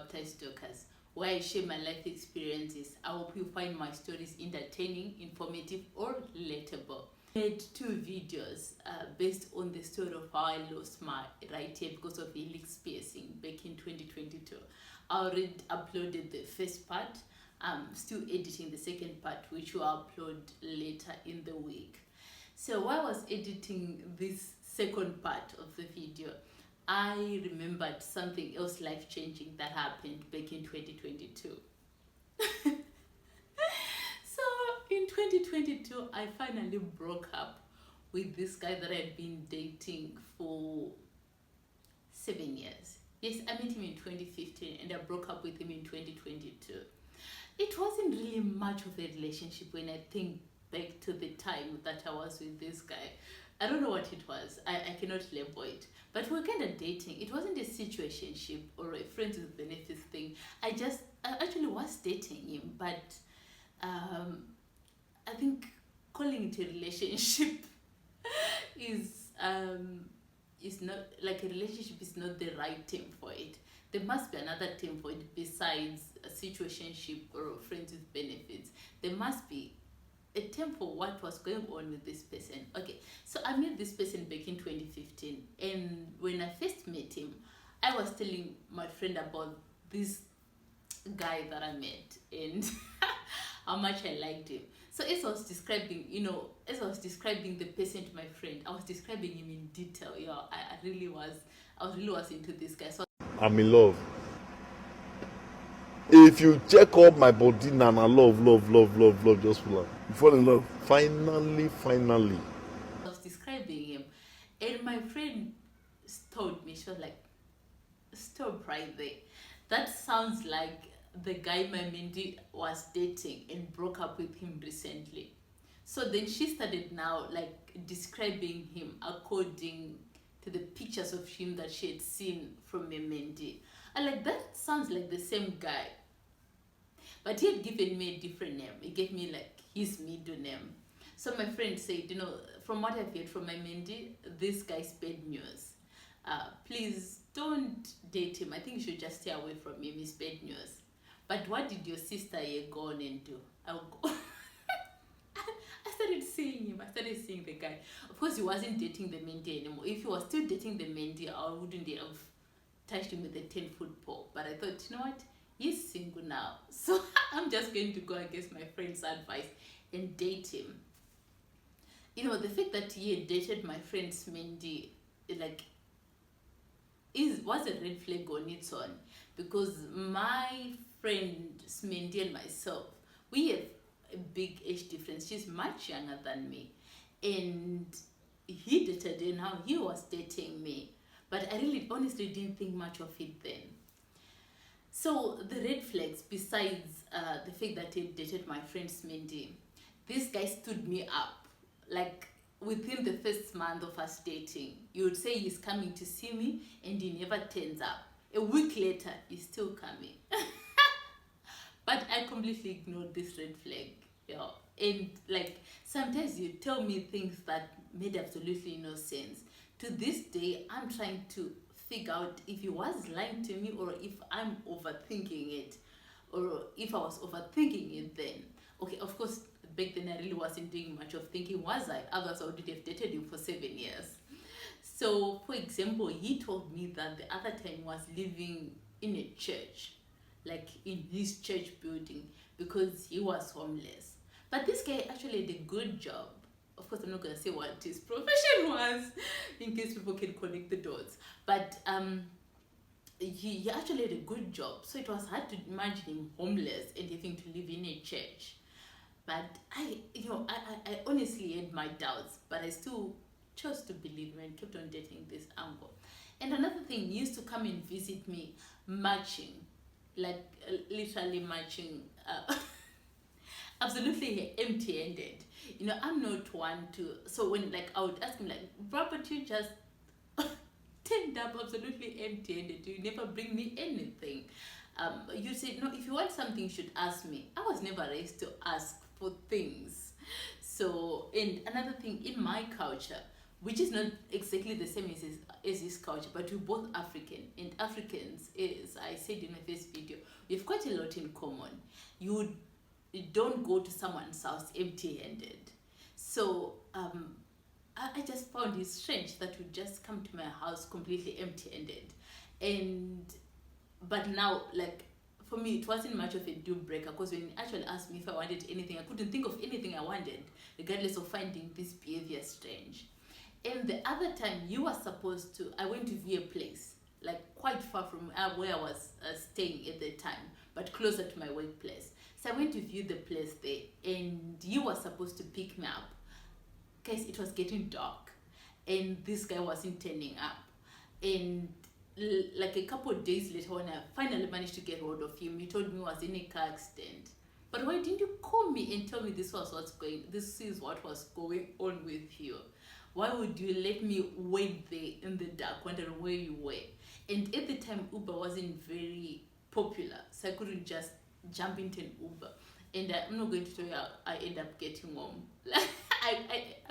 Baptized Dorcas, where I share my life experiences. I hope you find my stories entertaining, informative, or relatable. I made 2 videos based on the story of how I lost my right ear because of helix piercing back in 2022. I already uploaded the first part. I'm still editing the second part, which will upload later in the week. So while I was editing this second part of the video, I remembered something else life-changing that happened back in 2022. So in 2022, I finally broke up with this guy that I'd been dating for 7 years. Yes, I met him in 2015 and I broke up with him in 2022. It wasn't really much of a relationship when I think back to the time that I was with this guy. I don't know what it was. I cannot label it. But we were kind of dating. It wasn't a situationship or a friends with benefits thing. I actually was dating him, but I think calling it a relationship is not like a relationship is not the right term for it. There must be another term for it besides a situationship or friends with benefits. There must be a term for what was going on with this person. Okay, so I met this person back in 2015, and when I first met him, I was telling my friend about this guy that I met and how much I liked him. So as I was describing, the person to my friend, I was describing him in detail. I really was into this guy. So I'm in love. If you check up my body now, I love, just full. You fall in love. Finally. I was describing him, and my friend told me, she was like, stop right there. That sounds like the guy my Mindy was dating and broke up with him recently. So then she started now like describing him according to the pictures of him that she had seen from Memendi. And like, that sounds like the same guy. But he had given me a different name. He gave me like his middle name. So my friend said, from what I've heard from Memendi, this guy's bad news. Please don't date him. I think you should just stay away from him. He's bad news. But what did your sister here go on and do? I'll go. I started seeing him. I started seeing the guy. Of course, he wasn't dating the Mendy anymore. If he was still dating the Mendy, I wouldn't have touched him with a 10-foot pole. But I thought, you know what? He's single now. So I'm just going to go against my friend's advice and date him. The fact that he had dated my friend's Mendy, was a red flag on its own. Because my friend Smendi and myself, we have a big age difference. She's much younger than me, and he dated her. Now he was dating me, but I really honestly didn't think much of it then. So the red flags, besides the fact that he dated my friend Smendi, this guy stood me up. Like, within the first month of us dating, you would say he's coming to see me and he never turns up. A week later, he's still coming. But I completely ignored this red flag. And like, sometimes you tell me things that made absolutely no sense. To this day, I'm trying to figure out if he was lying to me or if I'm overthinking it, or if I was overthinking it then. Okay, of course, back then I really wasn't doing much of thinking, was I? Otherwise, I would have dated him for 7 years. So, for example, he told me that the other time he was living in a church, like in his church building, because he was homeless. But this guy actually had a good job. Of course, I'm not going to say what his profession was, in case people can connect the dots. But he actually had a good job. So it was hard to imagine him homeless and having to live in a church. But I honestly had my doubts, but I still chose to believe and kept on dating this uncle. And another thing, he used to come and visit me marching, like literally marching, absolutely empty-handed. I'm not one to, so when like I would ask him like, Robert, you just turned up absolutely empty-handed, you never bring me anything. You said, no, if you want something, you should ask me. I was never raised to ask for things. So, and another thing, in my culture, which is not exactly the same as his culture, but we're both African, and Africans, as I said in my first video, You have quite a lot in common. You don't go to someone's house empty-handed. So I just found it strange that you just come to my house completely empty-handed. And but now, like, for me it wasn't much of a deal breaker, because when he actually asked me if I wanted anything, I couldn't think of anything I wanted, regardless of finding this behavior strange. And the other time, I went to view a place, like quite far from where I was staying at the time, but closer to my workplace. So I went to view the place there, and you were supposed to pick me up. Guys, it was getting dark, and this guy wasn't turning up. And like a couple of days later, when I finally managed to get hold of him, he told me he was in a car accident. But why didn't you call me and tell me this is what was going on with you? Why would you let me wait there in the dark, wondering where you were? And at the time, Uber wasn't very popular, so I couldn't just jump into an Uber. And I'm not going to tell you how I end up getting home.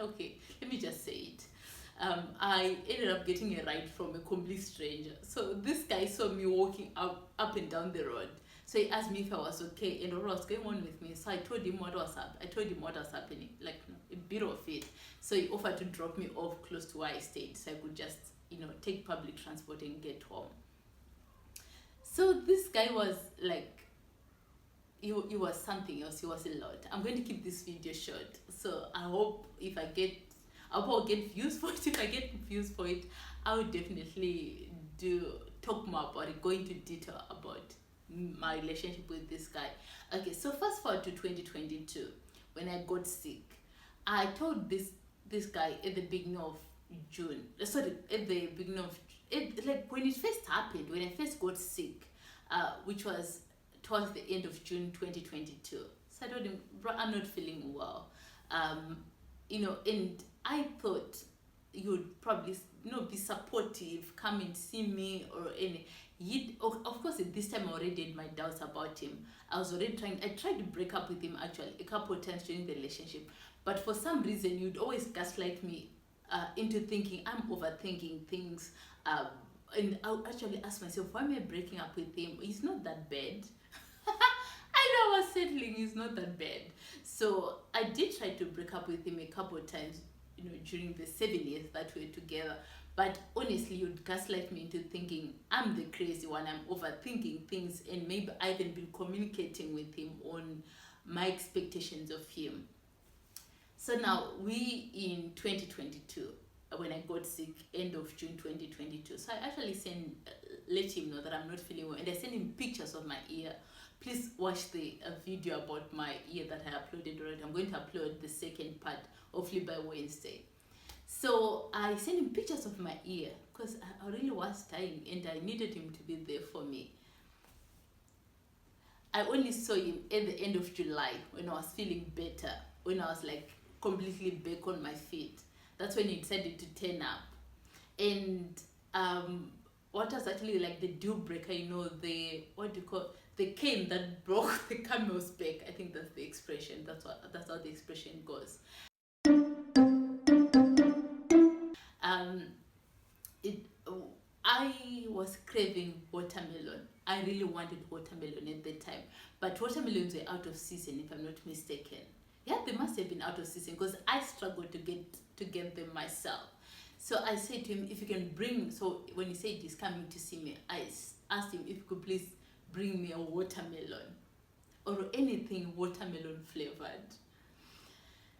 Okay, let me just say it. I ended up getting a ride from a complete stranger. So this guy saw me walking up and down the road. So he asked me if I was okay and what was going on with me. So I told him what was up. I told him what was happening, like a bit of it. So he offered to drop me off close to where I stayed, so I could just, take public transport and get home. So this guy was like, he was something else. He was a lot. I'm going to keep this video short. So I hope I'll get views for it. If I get views for it, I will definitely talk more about it, go into detail about my relationship with this guy. Okay, so fast forward to 2022, when I got sick. I told this guy at the beginning of June. Sorry, at the beginning of like when it first happened, when I first got sick, which was towards the end of June 2022. So I told him, bro, I'm not feeling well. And I thought you would probably be supportive, come and see me or any. Of course, at this time I already had my doubts about him. I tried to break up with him actually a couple of times during the relationship, but for some reason you'd always gaslight me into thinking I'm overthinking things, and I'll actually ask myself, why am I breaking up with him? He's not that bad. I know I was settling, he's not that bad. So I did try to break up with him a couple of times, during the 7 years that we were together. But honestly, you'd gaslight me into thinking I'm the crazy one, I'm overthinking things, and maybe I haven't been communicating with him on my expectations of him. So now we in 2022, when I got sick, end of June 2022. So I actually let him know that I'm not feeling well, and I sent him pictures of my ear. Please watch the video about my ear that I uploaded already. I'm going to upload the second part, hopefully by Wednesday. So I sent him pictures of my ear because I really was dying and I needed him to be there for me. I only saw him at the end of July when I was feeling better, when I was like completely back on my feet. That's when he decided to turn up. And what was actually like the deal breaker, the cane that broke the camel's back. I think that's the expression. That's how the expression goes. I was craving watermelon. I really wanted watermelon at the time, but watermelons were out of season, if I'm not mistaken. Yeah, they must have been out of season because I struggled to get them myself. So I said to him, if you can bring. So when he said he's coming to see me, I asked him if he could please bring me a watermelon or anything watermelon flavored.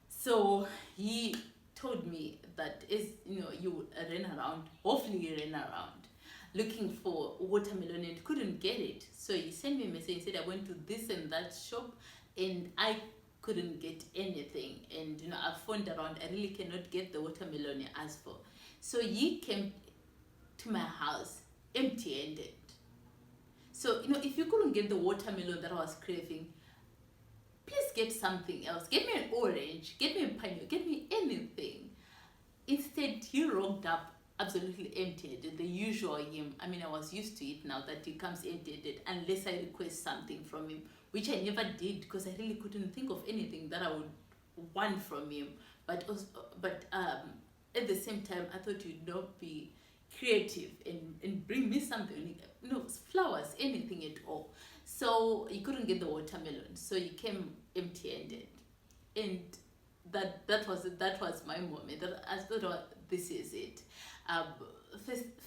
So he told me that you ran around, hopefully you ran around looking for watermelon and couldn't get it. So he sent me a message and said, I went to this and that shop and I couldn't get anything, and I phoned around, I really cannot get the watermelon he asked for. So he came to my house empty-handed. So if you couldn't get the watermelon that I was craving, please get something else. Get me an orange, get me a pineapple, get me anything. Instead, he rocked up absolutely empty-handed, the usual him. I mean, I was used to it now that he comes empty-handed unless I request something from him, which I never did because I really couldn't think of anything that I would want from him. But at the same time, I thought you'd not be creative and bring me something, flowers, anything at all. So he couldn't get the watermelon, so he came empty-handed, and that was my moment. That I thought, oh, this is it. Um,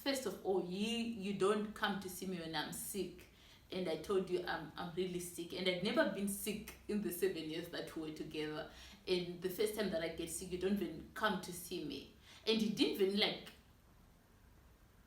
first of all, you don't come to see me when I'm sick, and I told you I'm really sick, and I'd never been sick in the 7 years that we were together. And the first time that I get sick, you don't even come to see me, and he didn't even like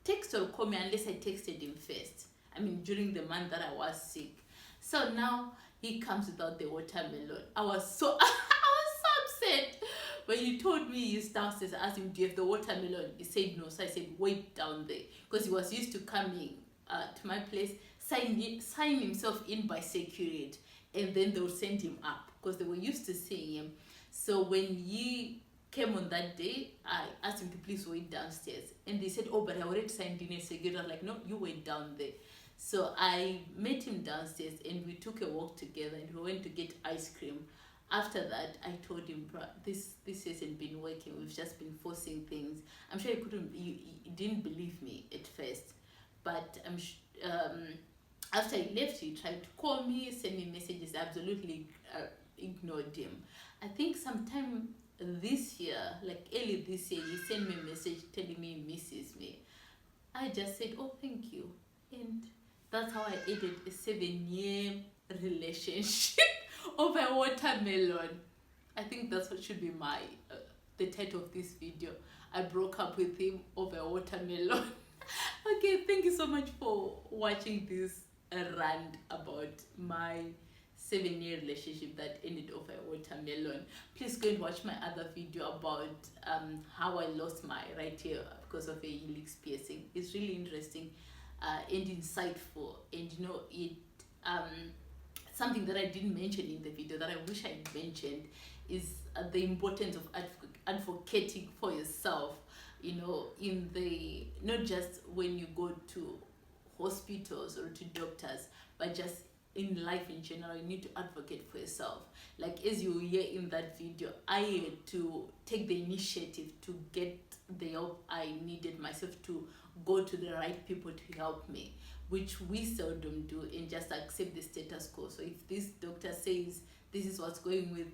text or call me unless I texted him first. I mean, during the month that I was sick. So now he comes without the watermelon. I was so upset. When he told me he's downstairs, I asked him, do you have the watermelon? He said no. So I said, wait down there. Because he was used to coming to my place, sign himself in by security, and then they would send him up because they were used to seeing him. So when he came on that day, I asked him to please wait downstairs. And they said, oh, but I already signed in as security. I was like, no, you wait down there. So I met him downstairs and we took a walk together and we went to get ice cream. After that, I told him, bro, this hasn't been working. We've just been forcing things. I'm sure he didn't believe me at first. But after he left, he tried to call me, send me messages. I absolutely ignored him. I think sometime this year, like early this year, he sent me a message telling me he misses me. I just said, oh, thank you. And that's how I ended a 7-year relationship over a watermelon. I think that's what should be the title of this video. I broke up with him over a watermelon. Okay, thank you so much for watching this rant about my 7-year relationship that ended over a watermelon. Please go and watch my other video about how I lost my right ear because of a helix piercing. It's really interesting and insightful, and you know, it something that I didn't mention in the video that I wish I had mentioned is the importance of advocating for yourself, you know, in the not just when you go to hospitals or to doctors, but just in life in general. You need to advocate for yourself. Like as you hear in that video, I had to take the initiative to get the help I needed myself, to go to the right people to help me, which we seldom do, and just accept the status quo. So if this doctor says this is what's going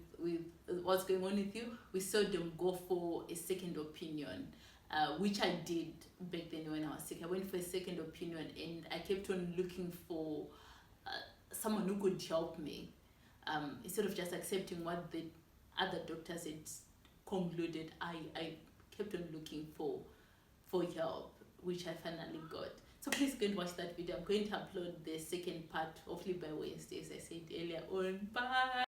what's going on with you, we seldom go for a second opinion, which I did back then when I was sick. I went for a second opinion, and I kept on looking for someone who could help me, instead of just accepting what the other doctors had concluded. I kept on looking for help, which I finally got. So please go and watch that video. I'm going to upload the second part, hopefully by Wednesday, as I said earlier on. Bye.